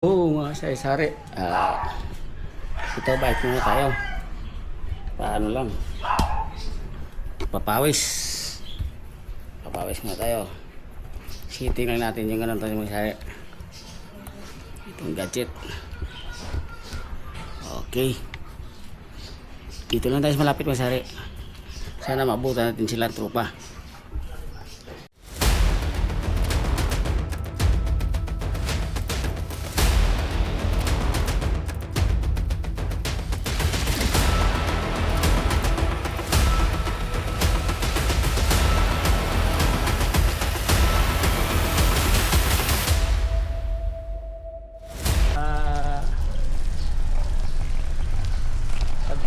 Oo mga sari-sari. Ito bike muna tayo. Paano lang? Papawis. Papawis muna tayo. Sitting lang natin yung ganun tayo mga sari. Itong gadget. Okay. Dito lang tayo malapit mga sari. Sana mabutan natin sila tropa.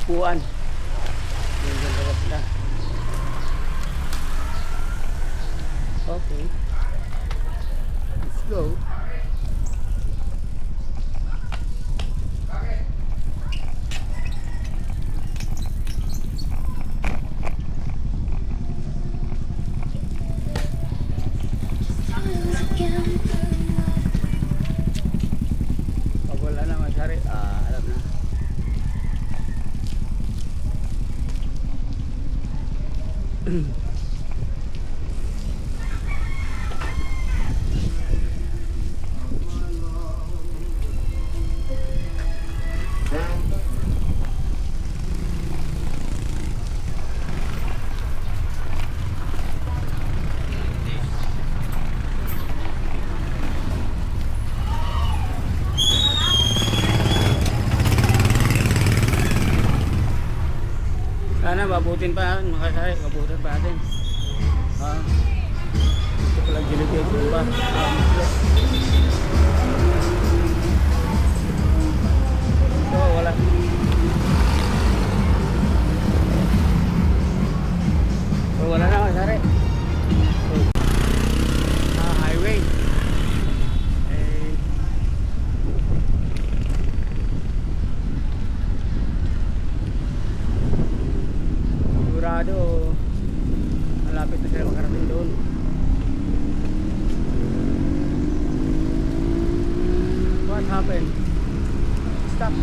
Pagpuan. Yung ganda sila. Okay. Let's go. Pag wala na masyari, alam na. Sana mabutin pa, makasari, mabutin pa natin. Ito palang ginigay ko ba? So, wala. So, wala na makasari. So, highway. Sigurado malapit na sila makarating doon. What happened? Stop.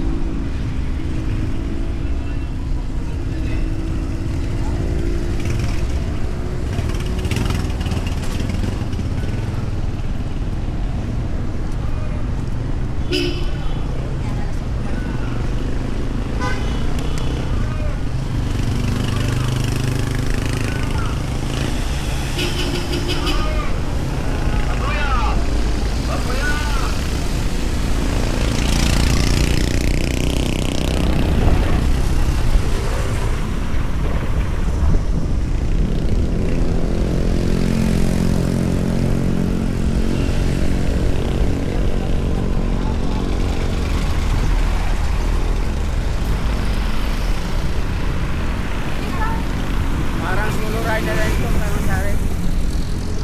Parang solo rider na ito mga sari.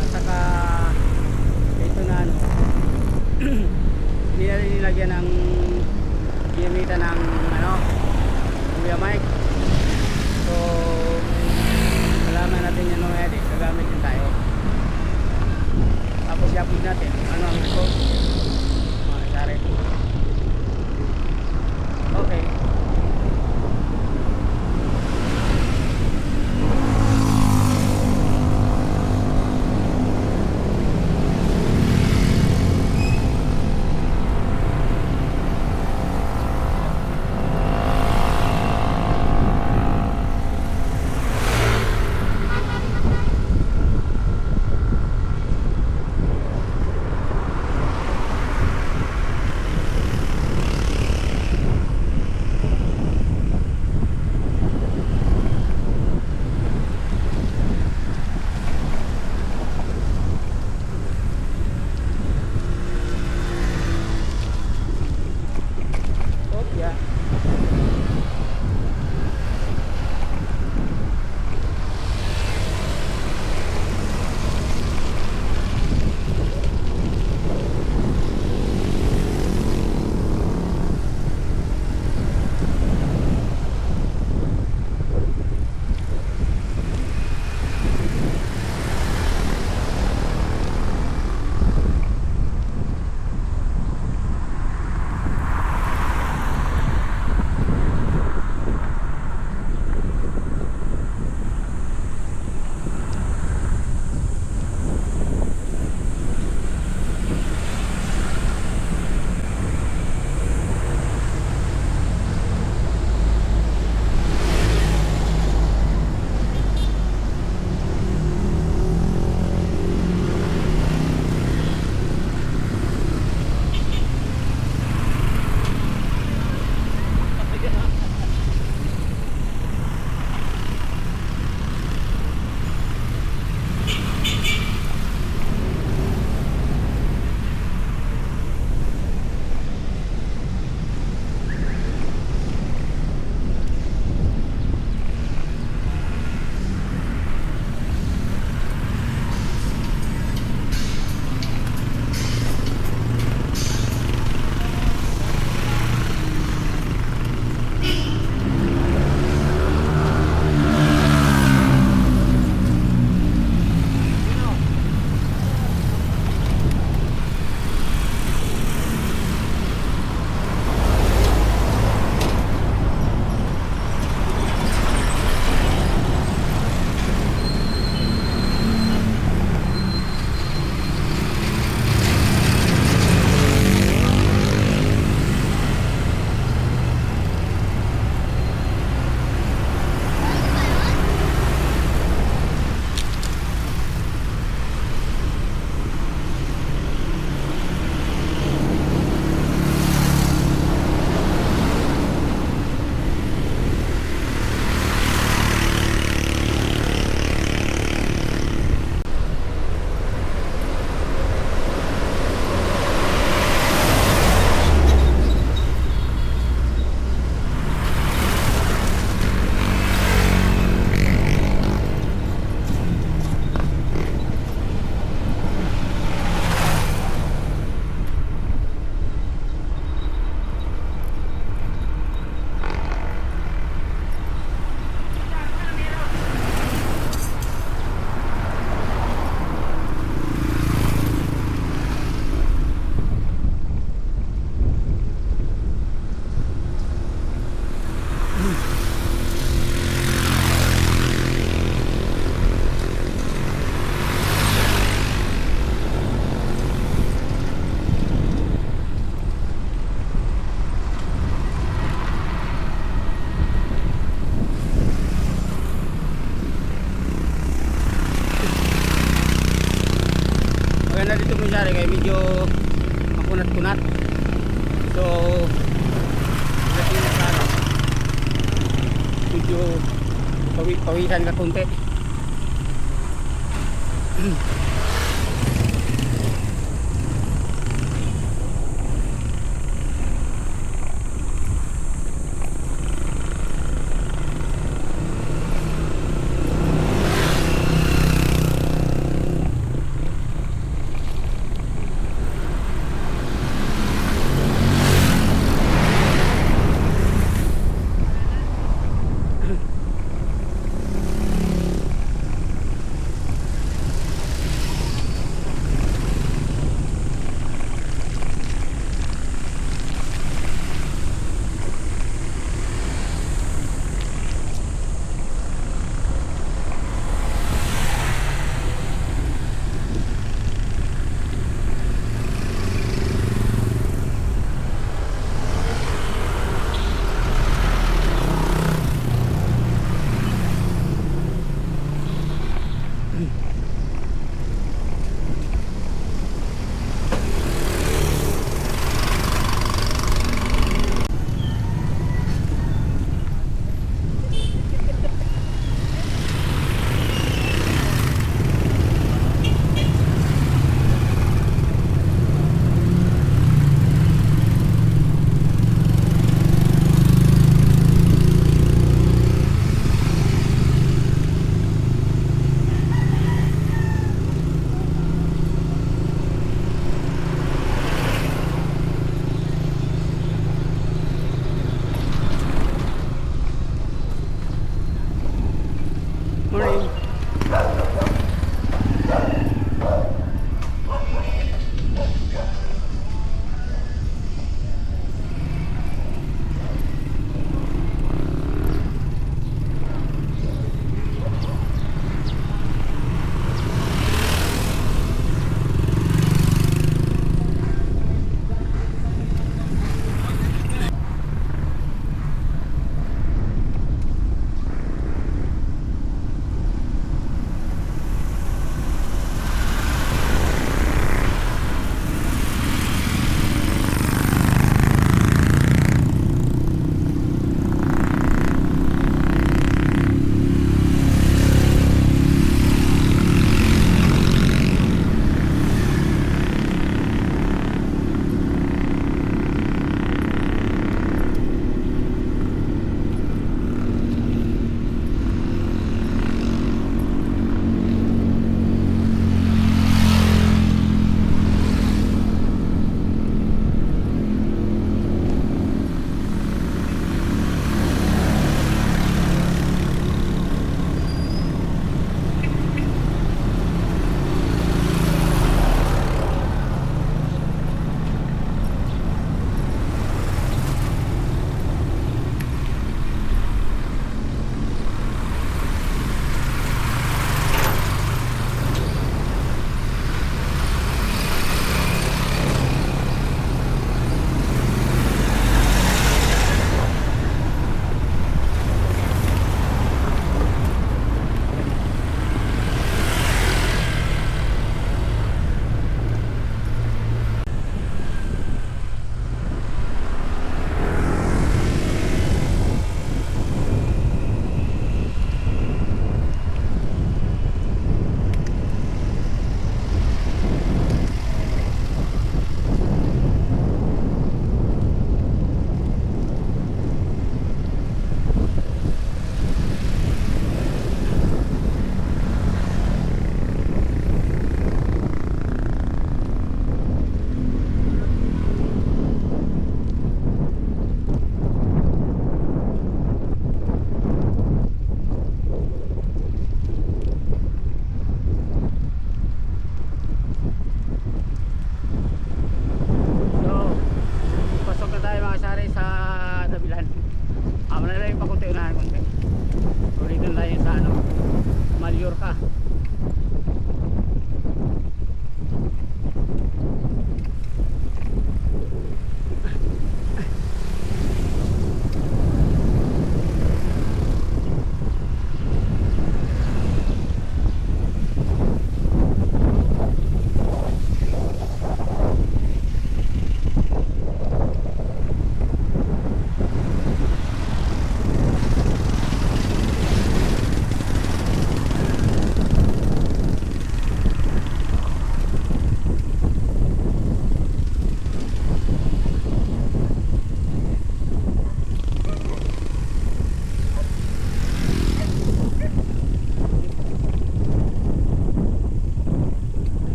At saka ito na ano. Hindi na rin nilagyan ng ginamitan ng ano, Kuya Mike. So malaman natin yan mga edit. Gagamit din tayo. Tapos i-upload natin ano ang result mga sari. Okay. medyo makunat-kunat. So pagdating sa ano, medyo pawisan ka konti.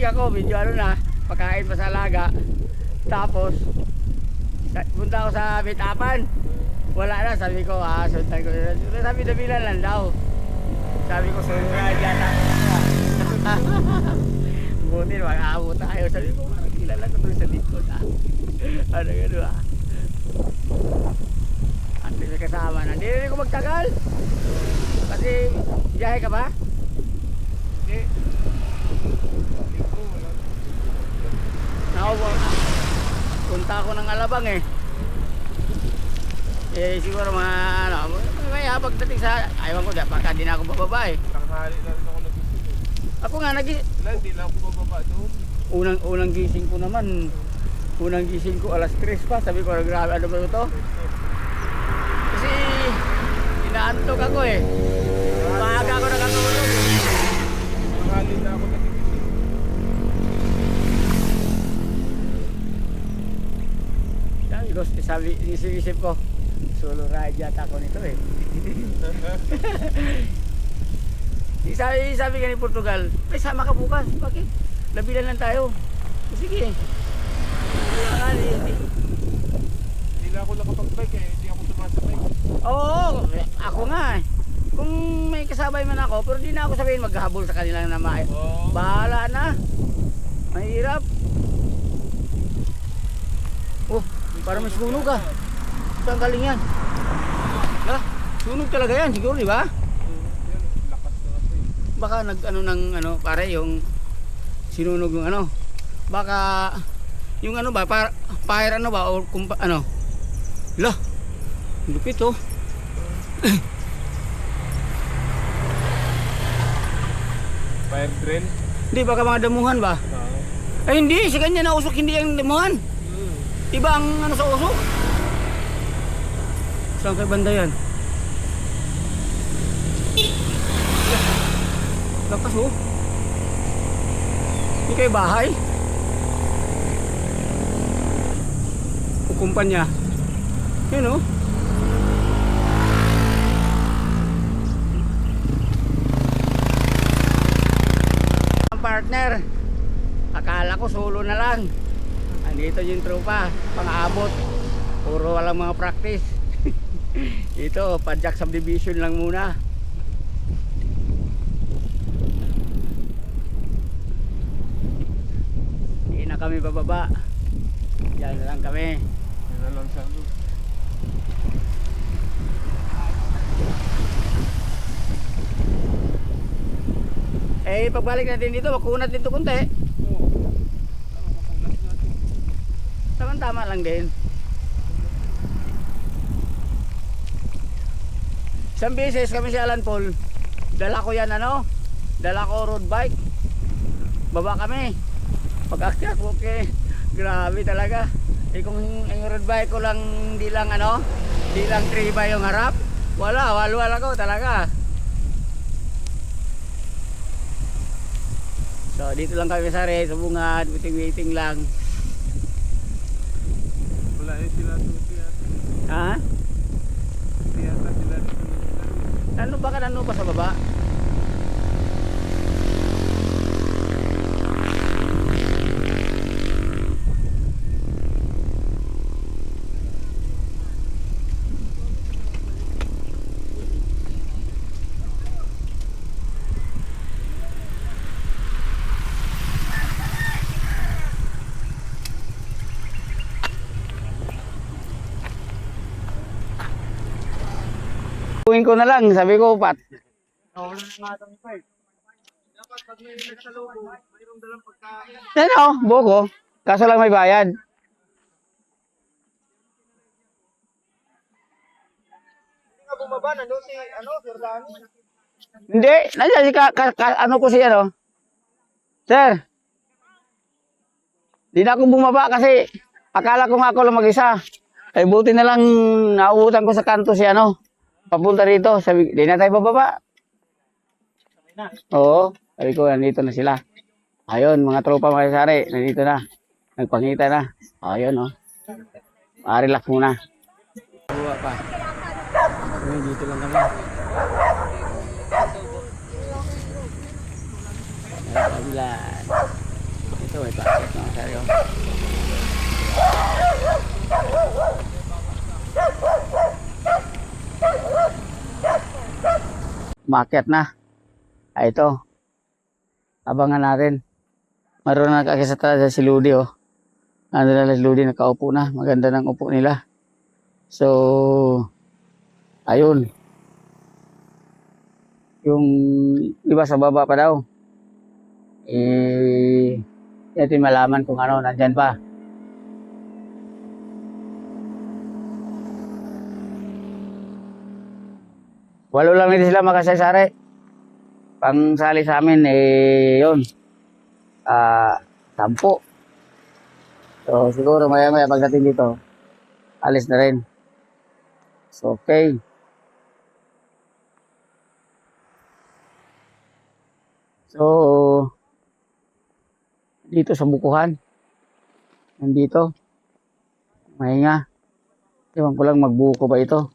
dumating ako, medyo ano na, pagkain pa sa alaga. Tapos, punta ako sa meet-upan. Wala na, sabi ko, sundan ko. Sabi, nabilan lang daw. Sabi ko, sunod yata. Buti, mag-aabot tayo. Sabi ko, parang kilala ko doon sa likod. Ano gano'n At may kasama na. Hindi rin ko magtagal. Kasi, biyahe ka ba? Hindi. Punta ako ng Alabang eh. Siguro mga ano, may pagdating sa ayaw ko, baka di na ako bababa eh. Tanghali na rin ako nagising. Ako nga Hindi lang ako bababa doon. unang gising ko naman. Unang gising ko alas 3 pa. Sabi ko, grabe ano ba ito? Kasi inaantok ako eh. Maaga ako nakatulog. Tanghali na ako nagising. Sabi, isip ko, solo ride yata ako nito eh. sabi ka ni Portugal, may sama ka bukas. Bakit? Labilan lang tayo. Sige. Hindi na ako nakapag-bike eh. Hindi ako sumasabay. Oo, ako nga eh. Kung may kasabay man ako, pero di na ako sabihin maghahabol sa kanila na bahala na. Mahirap. Oh, parang may sunog ah. Saan galing yan? Sunog talaga yan siguro, di ba? Lakas na kasi. Baka nag-ano ng ano, pare yung sinunog yung ano. Baka yung ano ba, fire ano ba o kung ano. Lupit oh. Fire drill? Hindi, baka mga damuhan ba? Ay hindi, si kanya na usok, hindi ang damuhan. Iba ang ano sa usok. Saan kay banda yan? Lakas oh. Hindi kayo bahay? O kumpanya? Yun oh. Partner, akala ko solo na lang. Andito yung tropa, pang-abot. Puro walang mga practice. Ito, Padjak subdivision lang muna. Hindi na kami bababa. Diyan na lang kami. Yan na lang sa ano. Pagbalik natin dito, makunat dito kunti. Oo. Makunat natin. Tama lang din. Isang beses kami si Alan Paul, dala ko yan ano, dala ko road bike. Baba kami. Pag-akyat ko, okay, grabe talaga. Kung yung road bike ko lang, di lang ano, di lang 3x yung harap, walwal ako talaga. So dito lang kami sa sa bungad, waiting lang. Wala eh sila tuti yata. Ha? Tiyata sila dito. Ano ba pa sa baba? Tuwing ko na lang, sabi ko, Pat. Wala na nga itong fight. Dapat pag may nagsalubong, mayroong dalang pagkain. Yan o, buko. Kaso lang may bayad. Hindi nga bumaba, nandun si, Sir Lani. Hindi, nandiyan si ano ko siya no. Sir. Di na ako bumaba kasi akala ko nga ako lang mag-isa. Ay buti na lang nauutan ko sa kanto si ano. Papunta rito, sabi, di na tayo bababa. Oo, sabi ko, nandito na sila. Ayun, mga tropa mga sari, nandito na. Nagpangita na. Ayun, oh. Relax muna. Buwa pa. Ayun, dito lang kami. Kabilan. Ito may packet mga sari. Oh. Market na. Ay ito. Abangan natin. Maroon na kakisa talaga si Ludi oh. Ano na si Ludi nakaupo na. Maganda ng upo nila. So ayun. Yung iba sa baba pa daw. Natin malaman kung ano nandyan pa. Walo lang nito sila makasaysari. Pang sali sa amin yun. 10. So siguro maya pagdating dito, alis na rin. So okay. So dito sa bukuhan. Nandito. Mahinga. Ewan ko lang magbuko ba ito.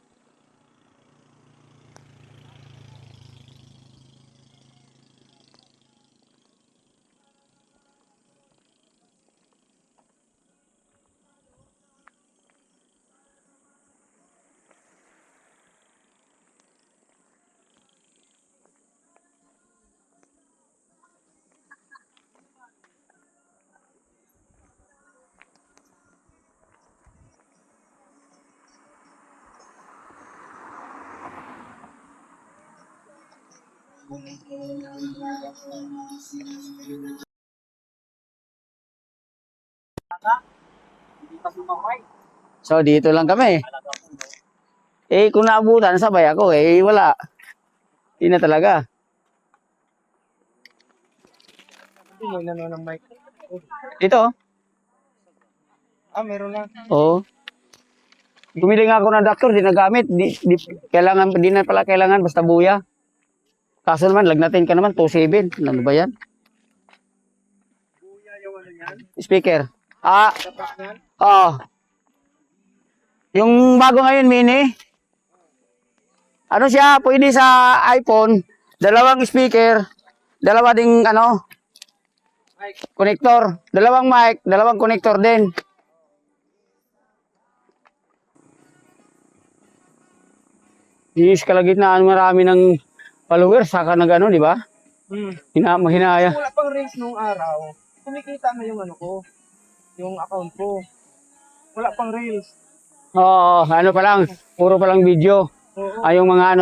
So dito lang kami. Kung naabutan, sabay ako wala. Hindi na talaga. May nano ng mic. Dito. Meron na. Oo. Bumili nga ako ng doctor, di nagamit. Kailangan, di na pala kailangan, basta buya. Kaso naman, lagnatin ka naman, 2.7. Ano ba yan? Buya yung ano yan. Speaker. Tapak yan. Yung bago ngayon, mini. Ano siya, pwede sa iPhone, 2 speaker, 2 ding connector, 2 mic, 2 connector din. Yes, kalagitnaan marami ng followers, saka di ba? Mahinaya. Wala pang race nung araw. Kumikita na yung ano ko. Yung account ko. Wala pang reels. Oo, ano pa lang, puro pa lang video. Oo. Yung mga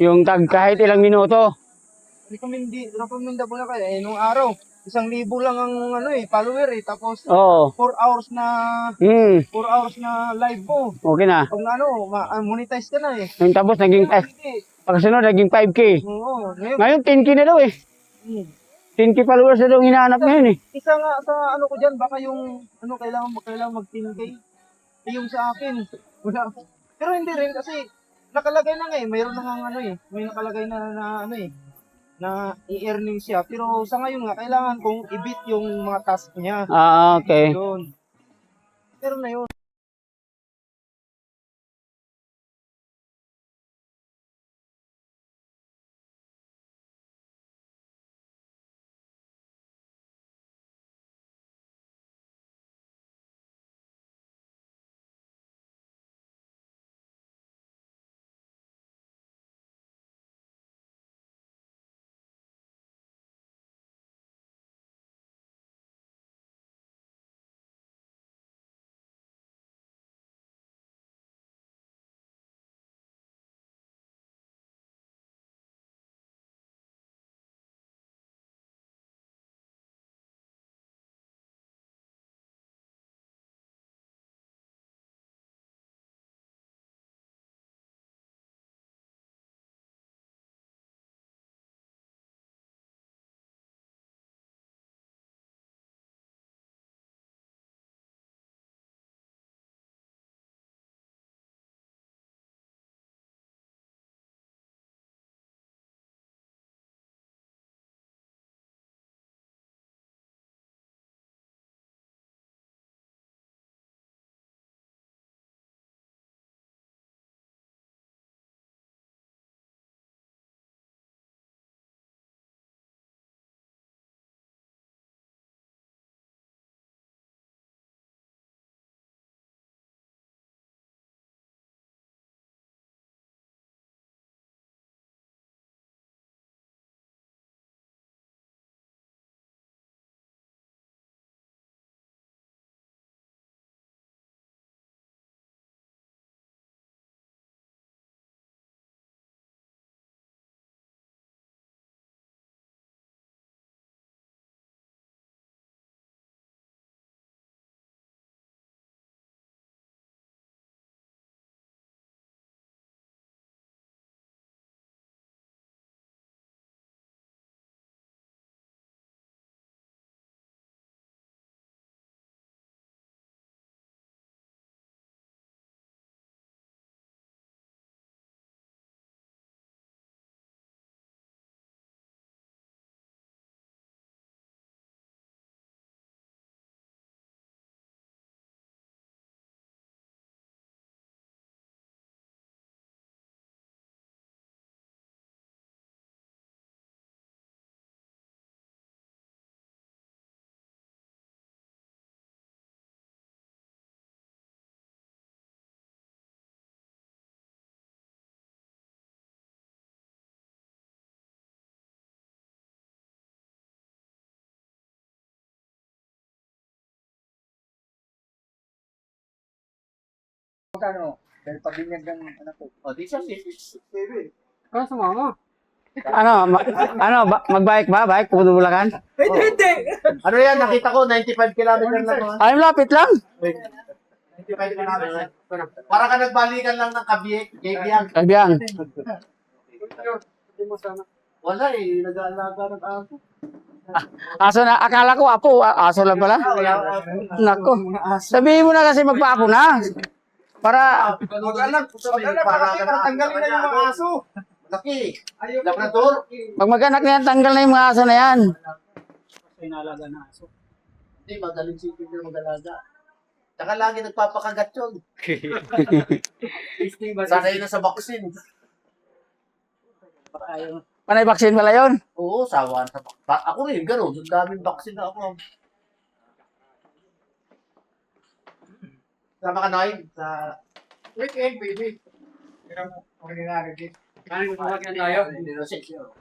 yung tag kahit ilang minuto. Recommendable na kayo. Nung araw, 1,000 lang ang follower Tapos, Oo. 4 hours na 4 hours na live ko. Okay na. Kung monetize ka na Yung tapos naging pagkasunod naging 5K. Oo. Ngayon 10K na daw 10K followers na daw ang hinahanap ngayon Isa nga sa ko dyan, baka yung kailangan mag 10K. Yung sa akin, wala. Pero hindi rin kasi nakalagay na mayroon na nga may nakalagay na i-earning siya. Pero sa ngayon nga, kailangan kong i-beat yung mga task niya. Okay. Yun. Pero na yun. sa ano, dahil pabinyag ng anak ko. O, di siya si Baby. Ano sa mama? Magbike ba? Bike? Pupunta Bulacan? Hindi! Ano yan, nakita ko, 95 kilometer lang. Ay, lapit lang. 95 kilometer. Para ka nagbalikan lang ng Kabiyak. Kabiang. Wala eh, nag-aalaga ng aso. Aso na, akala ko apo, aso lang pala. Nako. Sabihin mo na kasi magpaapo na. Para, Mag-anak para tanggalin na yung mga aso. Laki. Labrador. pag mag-anak na yan, tanggal na yung mga aso na yan. Inalaga na aso. Hindi, magaling si Peter mag-alaga. Tsaka lagi nagpapakagat yun. Sanay na sa vaccine. Panay vaccine pala yun. Oo, sawa sa ako rin, gano'n. Ang daming vaccine na ako. Sama ka, Noy? Sa weekend, baby. Ordinary day. Kanin mo sasakyan tayo?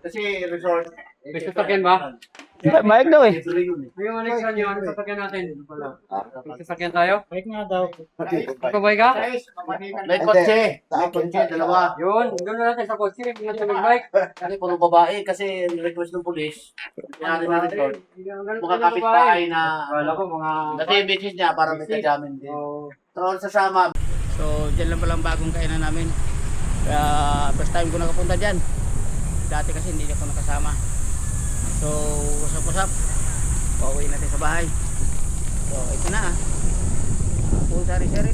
Kasi resort. May sasakyan ba? Bike daw eh. Ngayon, Alex, ano sasakyan natin? May sasakyan tayo? Bike nga daw. Magpabay ka? May kotse. May kotse, dalawa. Yun, doon na natin sa kotse. Hindi natin mag-bike. Kasi puro babae kasi request ng polis. Kaya natin na resort. Mga kapitbahay na Wala ko, mga... kasi visit niya para may kajamin din. So, sasama. So, dyan lang palang bagong kainan namin. Kaya, first time ko nakapunta dyan. Dati kasi hindi ako nakasama. So, usap-usap. Pauwi natin sa bahay. So, ito na. Full sari-sari